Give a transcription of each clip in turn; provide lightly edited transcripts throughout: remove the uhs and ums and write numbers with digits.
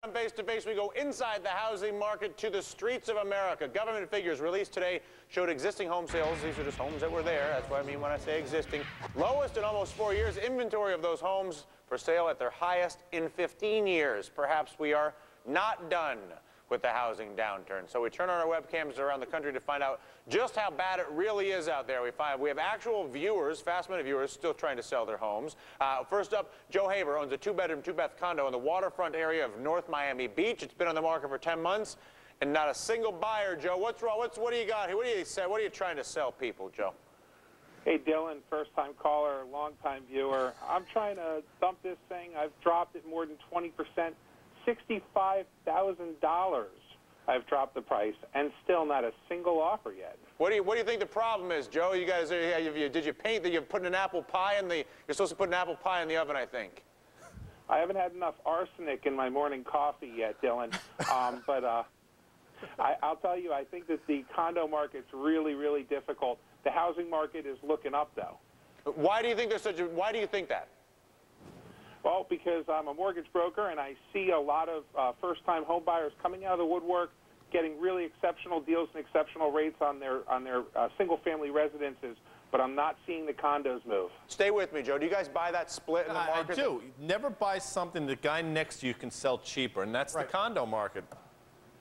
On Face to Face, we go inside the housing market to the streets of America. Government figures released today showed existing home sales. These are just homes that were there. That's what I mean when I say existing. Lowest in almost 4 years. Inventory of those homes for sale at their highest in 15 years. Perhaps we are not done with the housing downturn. So we turn on our webcams around the country to find out just how bad it really is out there. We have actual viewers, fast-money viewers, still trying to sell their homes. First up, Joe Haber owns a two-bedroom, two-bath condo in the waterfront area of North Miami Beach. It's been on the market for 10 months, and not a single buyer. Joe, what's wrong? What do you got here? What do you say? What are you trying to sell people, Joe? Hey, Dylan, first-time caller, long-time viewer. I'm trying to dump this thing. I've dropped it more than 20%. $65,000 I've dropped the price, and still not a single offer yet. What do you think the problem is, Joe? You guys, did you paint that you're putting an apple pie in the? You're supposed to put an apple pie in the oven, I think. I haven't had enough arsenic in my morning coffee yet, Dylan. I'll tell you, I think that the condo market's really, really difficult. The housing market is looking up, though. Why do you think there's such a? Why do you think that? Well, because I'm a mortgage broker, and I see a lot of first-time home buyers coming out of the woodwork, getting really exceptional deals and exceptional rates on their single-family residences, but I'm not seeing the condos move. Stay with me, Joe. Do you guys buy that split in the market? I do. Never buy something the guy next to you can sell cheaper, and that's the condo market.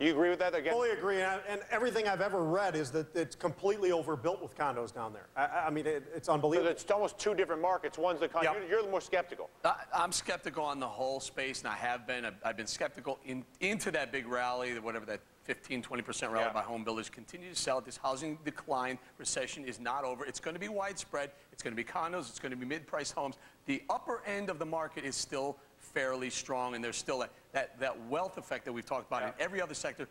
You agree with that? Again? Fully agree, and everything I've ever read is that it's completely overbuilt with condos down there. I mean, it's unbelievable. So it's almost two different markets. One's the condo. You're the more skeptical. I'm skeptical on the whole space, and I have been. I've been skeptical into that big rally, whatever that 15–20% rally by home builders. Continue to sell it. This housing decline, recession is not over. It's going to be widespread. It's going to be condos. It's going to be mid-priced homes. The upper end of the market is still fairly strong, and there's still that wealth effect that we've talked about in every other sector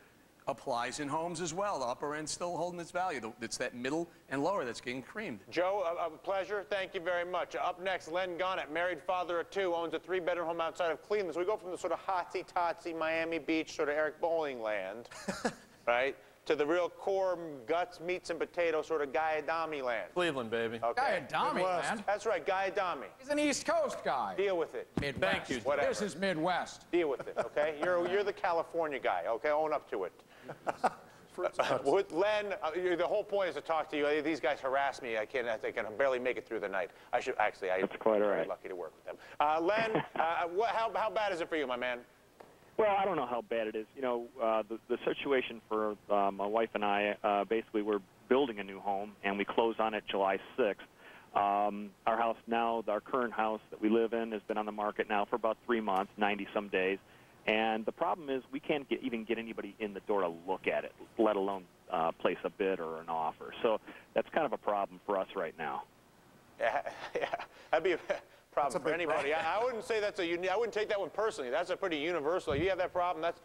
applies in homes as well. The upper end's still holding its value. It's that middle and lower that's getting creamed. Joe, a pleasure. Thank you very much. Up next, Len Gonnett, married father of two, owns a three-bedroom home outside of Cleveland. So we go from the sort of hotsy-totsy Miami Beach, sort of Eric Bowling land, right, to the real core guts, meats, and potatoes sort of Guy Adami land. Cleveland, baby. Okay. Guy Adami land? That's right, Guy Adami. He's an East Coast guy. Deal with it. Midwest. Thank you. Whatever. This is Midwest. Deal with it, okay? You're the California guy, okay? Own up to it. With Len, the whole point is to talk to you. These guys harass me. I can barely make it through the night. I'm very lucky to work with them. Len, how bad is it for you, my man? Well, I don't know how bad it is. You know, the situation for my wife and I, basically we're building a new home, and we close on it July 6th. Our house now, our current house that we live in, has been on the market now for about 3 months, 90-some days. And the problem is we can't even get anybody in the door to look at it, let alone place a bid or an offer. So that's kind of a problem for us right now. Yeah, that'd be a problem for anybody. I wouldn't say that's I wouldn't take that one personally. That's a pretty universal. If you have that problem, that's...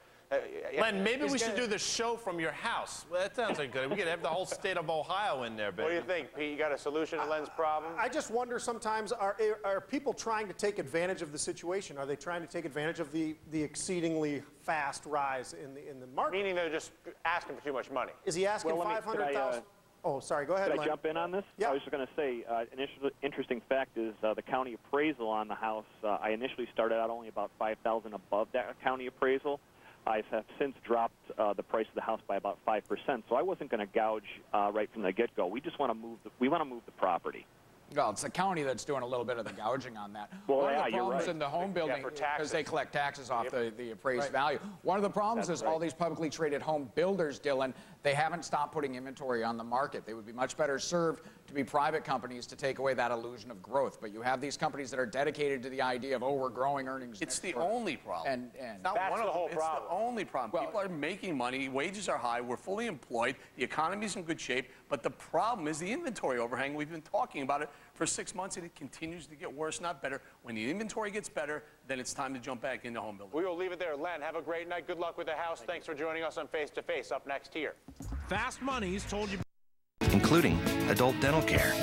Len, maybe we should do the show from your house. Well, that sounds like good. We could have the whole state of Ohio in there, baby. What do you think, Pete? You got a solution to Len's problem? I just wonder sometimes, are people trying to take advantage of the situation? Are they trying to take advantage of the exceedingly fast rise in the market? Meaning they're just asking for too much money. Is he asking $500,000? Oh, sorry, go ahead, Could Len. I jump in on this? Yeah. I was just going to say, an interesting fact is the county appraisal on the house, I initially started out only about $5,000 above that county appraisal. I have since dropped the price of the house by about 5%, so I wasn't going to gouge right from the get-go. We just want to move the property. Well, it's the county that's doing a little bit of the gouging on that. Well, One of the you're problems right. in the home building, because they collect taxes off the appraised value. One of the problems is all these publicly traded home builders, Dylan, they haven't stopped putting inventory on the market. They would be much better served to be private companies to take away that illusion of growth. But you have these companies that are dedicated to the idea of, oh, we're growing earnings. It's the only problem. And not that's one of the whole problem. It's the only problem. Well, people are making money, wages are high, we're fully employed, the economy's in good shape, but the problem is the inventory overhang. We've been talking about it for 6 months, and it continues to get worse, not better. When the inventory gets better, then it's time to jump back into home building. We will leave it there. Len, have a great night. Good luck with the house. Thanks for joining us on Face to Face. Up next here. Fast Money's told you, including adult dental care.